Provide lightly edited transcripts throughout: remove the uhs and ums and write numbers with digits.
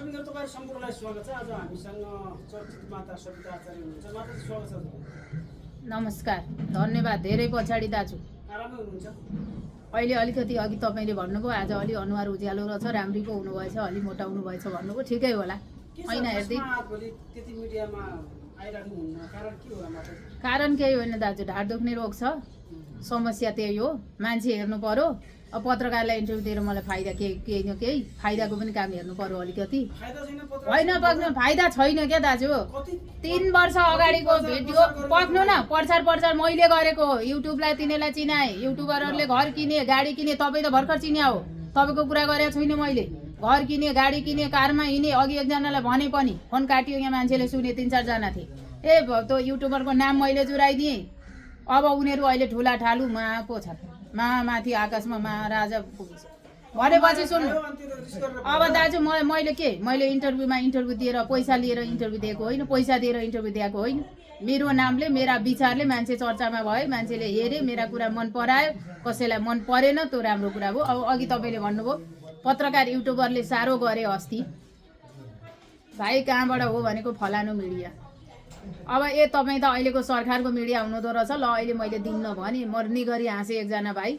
दर्शकबिन्दु तपाईहरु सम्पूर्णलाई स्वागत छ। आज हामीसँग चर्चित माता सविता आचार्य हुनुहुन्छ। माता स्वागत छ। नमस्कार, धन्यवाद। धेरै पछाडी दाजु आरामै हुनुहुन्छ? अहिले अलिकति अघि तपाईले भन्नुभयो आज अलि अनुहार उज्यालो रहेछ, राम्री पो हुनुभएछ, अलि मोटाउनु भएछ भन्नुभयो। ठिकै होला। हैन हेर्दै भोलि त्यति मिडियामा आइराख्नु हुन्न, कारण के होला माता? कारण केही होइन दाजु, ढाड दुख्ने रोग छ, समस्या त्यही हो। मान्छे हेर्नु पर्यो। अब पत्रकारलाई इन्टरभ्यू दिएर मलाई फाइदा केही न केही फाइदाको पनि काम हेर्नु पर्यो अलिकति। होइन पक्नु फाइदा छैन क्या दाजु। 3 वर्ष अगाडिको भिडियो पक्नु न, प्रचार मैले गरेको युट्युबलाई तिनीलाई चिनाए, युट्युबरहरूले घर किने, गाडी किने। तपाईँ त भर्खर चिन्या हो, तपाईँको कुरा गरेको छुइनँ मैले। घर किने, गाडी किने, कारमा हिँडे। अघि एकजनालाई भने पनि फोन काटियो, यहाँ मान्छेले सुने, 3-4 जना थिए। त्यो युट्युबरको नाम मैले जुराइदिएँ। अब उनीहरू अहिले ठुला ठालु पो छ, माथि आकाशमा महाराजा पुगिन्छ भनेपछि सुन्नु। अब दाजु मैले इन्टरभ्यू दिएर पैसा लिएर इन्टरभ्यू दिएको होइन, पैसा दिएर इन्टरभ्यू दिएको होइन। मेरो नामले, मेरा विचारले मान्छे चर्चामा भयो, मान्छेले हेरे, मेरा कुरा मन परायो, कसैलाई मन परेन, त्यो राम्रो कुरा हो। अब अघि तपाईँले भन्नुभयो पत्रकार युट्युबरले साह्रो गरे अस्ति, भाइ कहाँबाट हो भनेको फलानु मिडिया। अब तपाईँ त अहिलेको सरकारको मिडिया हुनुहुँदो रहेछ। ल अहिले मैले दिन्न भने मर्नी गरी हाँसे एकजना भाइ,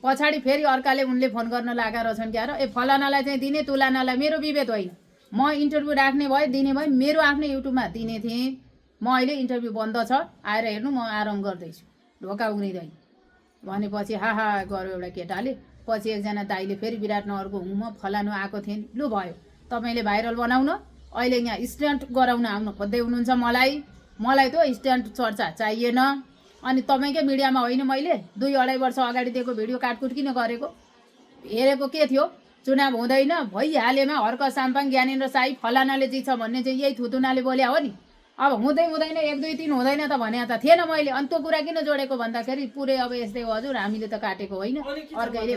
पछाडि फेरि अर्काले उनले फोन गर्न लागेका रहेछन् क्या र फलानालाई चाहिँ दिने, तुलानालाई। मेरो विभेद होइन, म इन्टरभ्यू राख्ने भए दिने भए मेरो आफ्नै युट्युबमा दिने थिएँ। म अहिले इन्टरभ्यू बन्द छ, आएर हेर्नु, म आराम गर्दैछु, ढोका उग्रिँदैन भनेपछि हाहा गर्यो एउटा केटाले। पछि एकजना दाइले फेरि विराटनगरको हुँ म, फलानु आएको थिएँ। लु भयो, तपाईँले भाइरल बनाउन, अहिले यहाँ स्ट्यान्ड गराउन आउनु खोज्दै हुनुहुन्छ। मलाई त्यो स्ट्यान्ड चर्चा चाहिएन। अनि तपाईँकै मिडियामा होइन, मैले 2-2.5 वर्ष अगाडि दिएको भिडियो काटकुट किन गरेको? हेरेको के थियो? चुनाव हुँदैन भइहालेमा हर्क साम्पाङ ज्ञानेन्द्र साई फलानाले जित्छ भन्ने चाहिँ यही थुतुनाले बोल्या हो नि। अब हुँदैन 1 2 3 हुँदैन त भने त थिएन मैले। अनि त्यो कुरा किन जोडेको भन्दाखेरि पुरै अब यस्तै हो हजुर, हामीले त काटेको होइन, अर्कैले।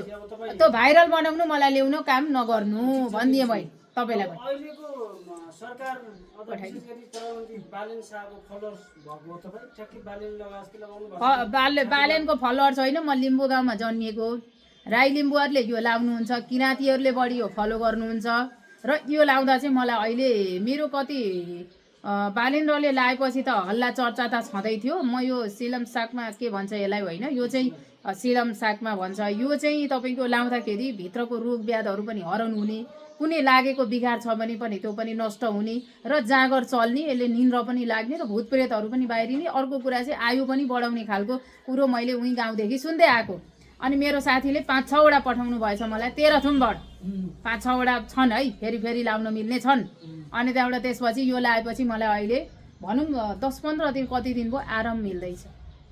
त्यो भाइरल बनाउनु, मलाई ल्याउनु, काम नगर्नु भनिदिएँ मैले तपाईँलाई। सरकार बालेनको फलोअर्स होइन, म लिम्बू गाउँमा जन्मिएको। राई लिम्बूहरूले यो लाउनुहुन्छ, किराँतीहरूले बढी यो फलो गर्नुहुन्छ। र यो लाउँदा चाहिँ मलाई अहिले मेरो कति बालेन्द्रले लाएपछि त हल्ला चर्चा त छँदै थियो। म यो सिलम सागमा के भन्छ यसलाई, होइन यो चाहिँ सिलम सागमा भन्छ। यो चाहिँ तपाईँको लाउँदाखेरि भित्रको रोग व्याधहरू पनि हरण हुने, कुनै लागेको बिगार छ भने पनि त्यो पनि नष्ट हुने, र जाँगर चल्ने, यसले निन्द्रा पनि लाग्ने, र भूतप्रेतहरू पनि बाहिरिने। अर्को कुरा चाहिँ आयु पनि बढाउने खालको कुरो मैले उहीँ गाउँदेखि सुन्दै आएको। अनि मेरो साथीले 5-6 वटा पठाउनु भएछ मलाई, 13 थुमबाट 5-6 वटा छन् है, फेरि लाउन मिल्ने छन्। अनि त्यहाँबाट त्यसपछि यो लाएपछि मलाई अहिले भनौँ 10-15 दिन कति दिन भयो आराम मिल्दैछ।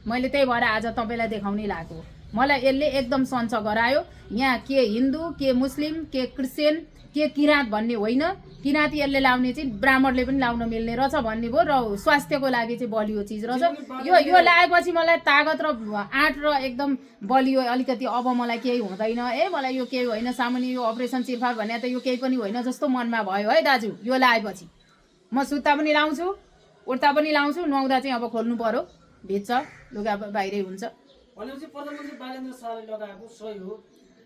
मैले त्यही भएर आज तपाईँलाई देखाउनै लागेको। मलाई यसले एकदम सञ्च गरायो। यहाँ के हिन्दू, के मुस्लिम, के क्रिस्चियन, के किराँत भन्ने होइन। किराँतीहरूले लाउने चाहिँ ब्राह्मणले पनि लाउन मिल्ने रहेछ भन्ने भयो, र स्वास्थ्यको लागि चाहिँ बलियो चिज रहेछ। यो लाएपछि मलाई तागत र आँट र एकदम बलियो अलिकति। अब मलाई केही हुँदैन, मलाई यो केही होइन, सामान्य यो अपरेसन चिरफार भने त यो केही पनि होइन जस्तो मनमा भयो है दाजु। यो लाएपछि म सुत्ता पनि लाउँछु, उठ्दा पनि लाउँछु, नुहाउँदा चाहिँ अब खोल्नु पर्यो, भिज्छ, लुगा बाहिरै हुन्छ।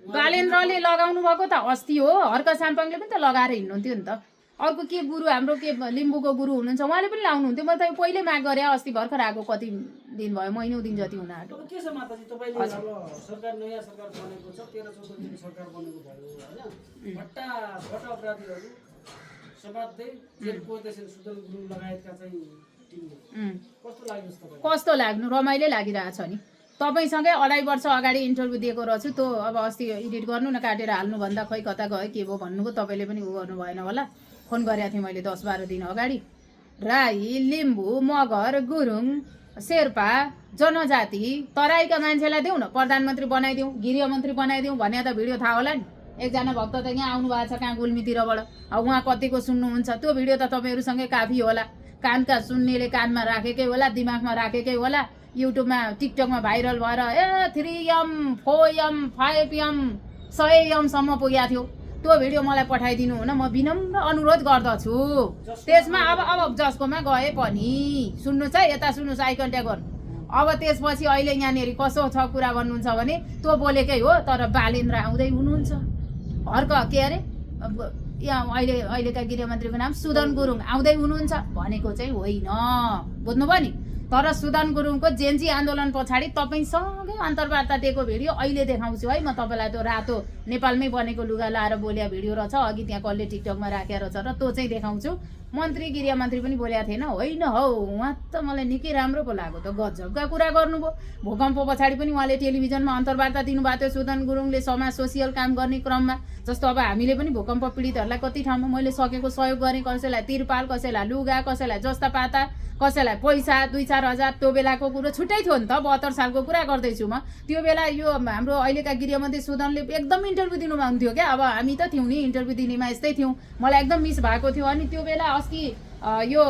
बालेन्द्रले लगाउनु भएको त अस्ति हो, हर्क साम्पाङले पनि त लगाएर हिँड्नुहुन्थ्यो नि त। अर्को के गुरु, हाम्रो के लिम्बूको गुरु हुनुहुन्छ, उहाँले पनि लाउनुहुन्थ्यो। मैले त पहिले माग गरेँ, अस्ति भर्खर आएको, कति दिन भयो, महिनौ दिन जति हुन आँट्यो। के छ माताजी, तपाईँले अब सरकार, नयाँ सरकार बनेको छ, 13-14 दिन सरकार बनेको भयो होइन। भट्टा अपराधीहरू समात्दै जेल कोर्दैछन्, सुदन गुरुङ लगायतका चाहिँ टिमले। कस्तो लाग्नु, रमाइलो लागिरहेछ नि। तपाईँसँगै 2.5 वर्ष अगाडि इन्टरभ्यू दिएको रहेछु। त्यो अब अस्ति एडिट गर्नु न, काटेर हाल्नु भन्दा खै कता गयो के भयो भन्नुभयो। तपाईँले पनि उ गर्नु भएन होला, फोन गरेको थिएँ मैले 10-12 दिन अगाडि। राई, लिम्बू, मगर, गुरुङ, शेर्पा, जनजाति, तराईका मान्छेलाई देऊ न प्रधानमन्त्री बनाइदिउँ, गृहमन्त्री बनाइदिउँ भने त भिडियो थाहा होला नि। एकजना भक्त त यहाँ आउनु भएको छ कहाँ गुल्मीतिरबाट, उहाँ कतिको सुन्नुहुन्छ। त्यो भिडियो त तपाईँहरूसँगै काफी होला। कानका सुन्नेले कानमा राखेकै होला, दिमागमा राखेकै होला। युट्युबमा, टिकटकमा भाइरल भएर 3M 4M 5M 100M पुगेको थियो। त्यो भिडियो मलाई पठाइदिनु हुन म विनम्र अनुरोध गर्दछु। त्यसमा अब जसकोमा गए पनि सुन्नुहोस् है, यता सुन्नुहोस्, आई कन्ट्याक्ट गर्नु। अब त्यसपछि अहिले यहाँनिर कसो छ कुरा भन्नुहुन्छ भने त्यो बोलेकै हो, तर बालेन्द्र आउँदै हुनुहुन्छ। हर्क के अरे अहिलेका गृहमन्त्रीको नाम सुदन गुरुङ आउँदै हुनुहुन्छ भनेको चाहिँ होइन, बुझ्नुभयो नि। तर सुदन गुरुङको जेन्जी आन्दोलन पछाडि तपाईँसँगै अन्तर्वार्ता दिएको भिडियो अहिले देखाउँछु है म तपाईँलाई। त्यो रातो नेपालमै बनेको लुगा लाएर बोल्या भिडियो रहेछ, अघि त्यहाँ कसले टिकटकमा राखेर छ र त्यो चाहिँ देखाउँछु। मन्त्री गृहमन्त्री पनि बोलेको थिएन, होइन हौ उहाँ त मलाई निकै राम्रो पो लाग्यो त, गजबका कुरा गर्नुभयो। भूकम्प पछाडि पनि उहाँले टेलिभिजनमा अन्तर्वार्ता दिनुभएको थियो सुदन गुरुङले समाज सोसियल काम गर्ने क्रममा। जस्तो अब हामीले पनि भूकम्प पीडितहरूलाई कति ठाउँमा मैले सकेको सहयोग गरेँ, कसैलाई तिरपाल, कसैलाई लुगा, कसैलाई जस्ता पाता, कसैलाई पैसा 2-4 हजार। त्यो बेलाको कुरो छुट्टै थियो नि त, 72 सालको कुरा गर्दैछु म। त्यो बेला यो हाम्रो अहिलेका गृहमन्त्री सुदनले एकदम इन्टरभ्यू दिनुहुन्थ्यो क्या। अब हामी त थियौँ नि इन्टरभ्यू दिनेमा, यस्तै थियौँ, मलाई एकदम मिस भएको थियो। अनि त्यो बेला अस्ति यो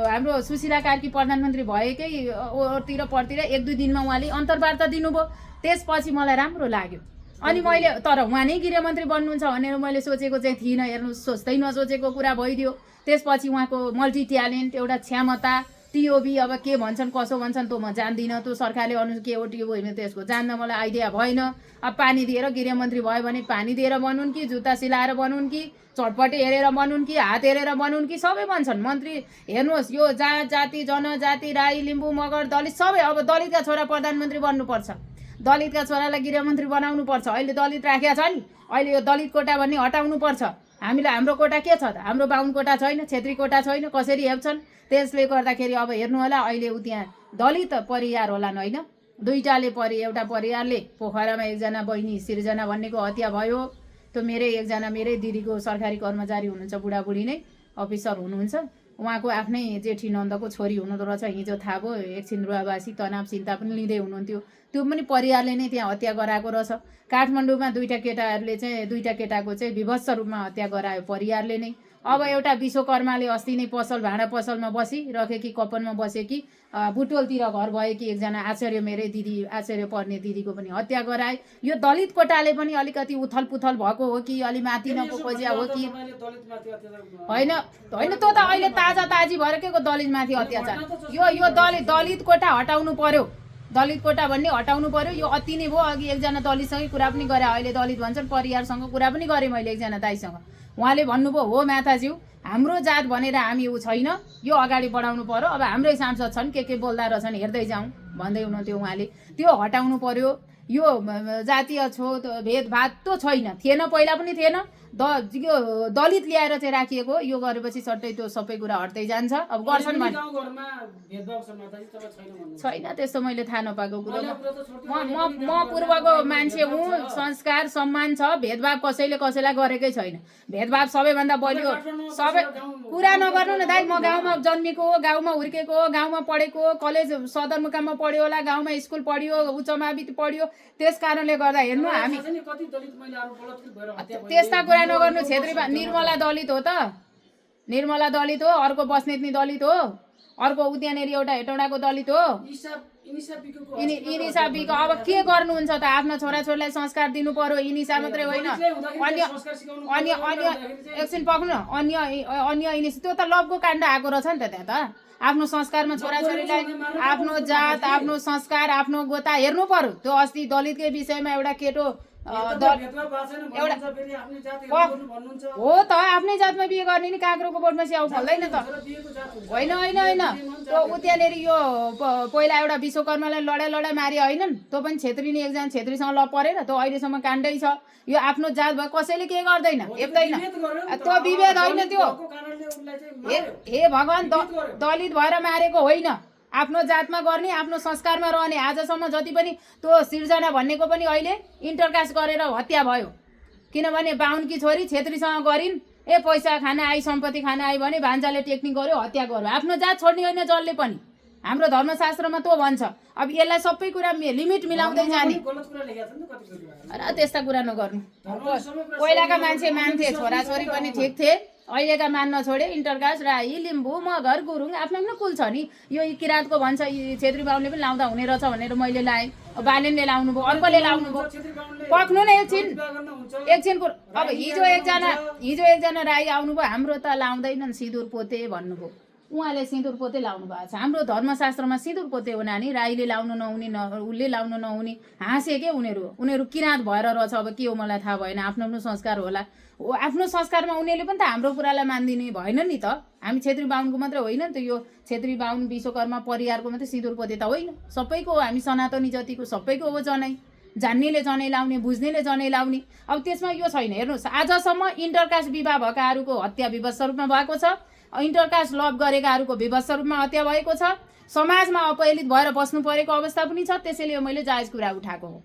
हाम्रो सुशीला कार्की प्रधानमन्त्री भएकै ओरतिर परतिर 1-2 दिनमा उहाँले अन्तर्वार्ता दिनुभयो। त्यसपछि मलाई राम्रो लाग्यो। अनि मैले तर उहाँ नै गृहमन्त्री बन्नुहुन्छ भनेर मैले सोचेको चाहिँ थिइनँ, हेर्नुहोस् सोच्दै नसोचेको कुरा भइदियो। त्यसपछि उहाँको मल्टी ट्यालेन्ट, एउटा क्षमता, टिओबी अब के भन्छन् कसो भन्छन् त्यो म जान्दिनँ, त्यो सरकारले अनु के हो टिओबी होइन त्यसको जान्न मलाई आइडिया भएन। अब पानी दिएर गृहमन्त्री भयो भने पानी दिएर बनुन् कि जुत्ता सिलाएर बनुन् कि चटपटे हेरेर बनुन् कि हात हेरेर बनुन् कि सबै भन्छन् मन्त्री। हेर्नुहोस् यो जात जाति जनजाति राई लिम्बू मगर दलित सबै, अब दलितका छोरा प्रधानमन्त्री बन्नुपर्छ, दलितका छोरालाई गृहमन्त्री बनाउनुपर्छ। अहिले दलित राखेको छ नि, अहिले यो दलित कोटा भन्ने हटाउनुपर्छ। हामीलाई हाम्रो कोटा के छ त, हाम्रो बाहुन कोटा छैन, छेत्री कोटा छैन, कसरी हेप्छन्। त्यसले गर्दाखेरि अब हेर्नु होला अहिले उ त्यहाँ दलित परिवार होलान् होइन, दुईटाले एउटा परिवारले पोखरामा एकजना बहिनी सिर्जना भन्नेको हत्या भयो। त्यो मेरै दिदीको सरकारी कर्मचारी हुनुहुन्छ, बुढाबुढी नै अफिसर हुनुहुन्छ, उहाँको आफ्नै जेठी नन्दको छोरी हुनुहुँदो रहेछ। हिजो थाहा भयो, एकछिन रुवाबासी तनाव चिन्ता पनि लिँदै हुनुहुन्थ्यो। त्यो पनि परिवारले नै त्यहाँ हत्या गराएको रहेछ। काठमाडौँमा 2टा केटाहरूले चाहिँ 2टा केटाको चाहिँ विभत्स रूपमा हत्या गरायो परिवारले नै। अब एउटा विश्वकर्माले अस्ति नै भाँडा पसलमा बसिरहेकी कपनमा बसेकी बुटोलतिर घर भएकी एकजना आचार्य मेरै दिदी आचार्य पर्ने दिदीको पनि हत्या गराए। यो दलित कोटाले पनि अलिकति उथल पुथल भएको हो कि अलि माथि नको खोज्या हो कि होइन? होइन त्यो त अहिले ताजी भएर के को दलितमाथि अत्याचार। यो दलित कोटा हटाउनु पर्यो, दलित कोटा भन्ने हटाउनु पर्यो। यो अति नै भयो। अघि एकजना दलितसँगै कुरा पनि गरेँ, अहिले दलित भन्छन् परिवारसँग कुरा पनि गरेँ मैले एकजना दाइसँग। उहाँले भन्नुभयो हो माताज्यू हाम्रो जात भनेर हामी ऊ छैन, यो अगाडि बढाउनु पर्यो। अब हाम्रै सांसद छन् के बोल्दा रहेछन् हेर्दै जाउँ भन्दै हुनुहुन्थ्यो उहाँले। त्यो हटाउनु पर्यो। यो जातीय भेदभाव त छैन, थिएन, पहिला पनि थिएन। यो दलित ल्याएर चाहिँ राखिएको, यो गरेपछि सट्टै त्यो सबै कुरा हट्दै जान्छ। अब गर्छन् भने छैन त्यस्तो मैले थाहा नपाएको कुरो। म पूर्वको मान्छे हुँ, संस्कार सम्मान छ, भेदभाव कसैले कसैलाई गरेकै छैन। भेदभाव सबैभन्दा बलियो सबै कुरा नगर्नु न दाइ। म गाउँमा जन्मेको हो, गाउँमा हुर्केको हो, गाउँमा पढेको हो, कलेज सदरमुकाममा पढ्यो होला, गाउँमा स्कुल पढ्यो, उच्च माविद्यालय पढ्यो। त्यस कारणले गर्दा हेर्नु हामी त्यस्ता कुरा नगर्नु। छेत्री निर्मला दलित हो त, निर्मला दलित हो, अर्को बस्नेतनी दलित हो, अर्को उद्यानेरी एउटा हेटौडाको दलित हो। इनिसा बिको अब के गर्नुहुन्छ त? आफ्ना छोराछोरीलाई संस्कार दिनु पर्यो। इनिसा मात्रै होइन, अन्य एकछिन पक्नु न, अन्य इनिस त्यो त लभको काण्ड आएको रहेछ नि त। त्यहाँ त आफ्नो संस्कारमा छोराछोरीलाई आफ्नो जात आफ्नो संस्कार आफ्नो गोता हेर्नु पर्यो। त्यो अस्ति दलितकै विषयमा एउटा केटो हो त आफ्नै जातमा बिहे गर्ने नि काँक्रोको बोटमा स्याउ फल्दैन त। होइन होइन होइन त्यो उत्यहाँनिर यो पहिला एउटा विश्वकर्मालाई लडाइ मारे होइनन्, त्यो पनि छेत्री नि एकजना छेत्रीसँग ल परेर त्यो अहिलेसम्म काण्डै छ। यो आफ्नो जात भयो कसैले के गर्दैन हेप्दैन, त्यो विभेद होइन त्यो। हे भगवान्, दलित भएर मारेको होइन, आफ्नो जातमा गर्ने आफ्नो संस्कारमा रहने। आजसम्म जति पनि त्यो सिर्जना भन्नेको पनि अहिले इन्टरकास्ट गरेर हत्या भयो, किनभने बाहुनकी छोरी छेत्रीसँग गरिन्, ए पैसा खान आई सम्पत्ति खान आई भने भान्जाले टेक्निक गर्यो हत्या गर्यो। आफ्नो जात छोड्ने होइन जसले पनि, हाम्रो धर्मशास्त्रमा त्यो भन्छ। अब यसलाई सबै कुरा लिमिट मिलाउँदै जाने र त्यस्ता कुरा नगर्नु। पहिलाका मान्छे मान्थे, छोराछोरी पनि ठिक थिए, अहिलेका मान्न छोडे। इन्टरकास्ट राई लिम्बू मगर गुरुङ आफ्नो आफ्नो कुल छ नि। यो किराँतको भन्छ छेत्री बाहुनले पनि लाउँदा हुने रहेछ भनेर मैले लाएँ, बालेनले लाउनु भयो, अर्कोले लाउनु भयो। पक्नु न एकछिन कुरो। अब हिजो एकजना राई आउनुभयो, हाम्रो त लाउँदैनन् सिन्दुर पोते भन्नुभयो। उहाँले सिन्दुर पोते लाउनु भएको छ। हाम्रो धर्मशास्त्रमा सिन्दुर पोते हो नानी, राईले लाउनु नहुने उसले लाउनु नहुने हाँसे के उनीहरू किराँत भएर रहेछ। अब के हो मलाई थाहा भएन, आफ्नो आफ्नो संस्कार होला। आफ्नो संस्कारमा उनीहरूले पनि त हाम्रो कुरालाई मानिदिने भएन नि त। हामी छेत्री बाहुनको मात्रै होइन नि त, यो छेत्री बाहुन विश्वकर्मा परिवारको मात्रै सिन्दुर पोते त होइन, सबैको हो। हामी सनातनी जातिको सबैको हो जनै, जान्नेले जनै लाउने, बुझ्नेले जनै लाउने। अब त्यसमा यो छैन। हेर्नुहोस्, आजसम्म इन्टरकास्ट विवाह भएकाहरूको हत्या विवश रूपमा भएको छ, इन्टरकास्ट लभ गरेकाहरूको विवश रूपमा हत्या भएको छ, समाजमा अपहेलित भएर बस्नु परेको अवस्था पनि छ। त्यसैले मैले जायज कुरा उठाएको हो।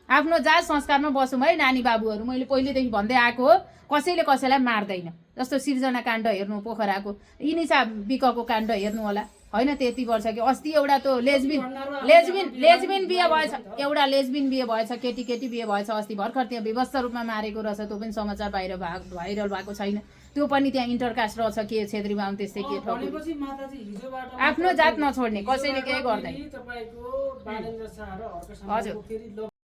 आफ्नो जात संस्कारमा बसौँ है नानी बाबुहरू। मैले पहिलेदेखि भन्दै आएको हो, कसैले कसैलाई मार्दैन। जस्तो सिर्जना काण्ड हेर्नु, पोखराको इनिसा बिकको काण्ड हेर्नु होला, होइन? त्यति वर्ष कि अस्ति एउटा त लेजबिन बिहे भएछ, एउटा लेजबिन बिहे भएछ, केटी बिहे भएछ अस्ति भर्खर, त्यहाँ विवश रूपमा मारेको रहेछ। त्यो पनि समाचार भाइरल भएको छैन। त्यो पनि त्यहाँ इन्टरकास्ट रहेछ, के छेत्री बाहुन त्यस्तै के ठोक। आफ्नो जात नछोड्ने, कसैले केही गर्दैन। हजुर।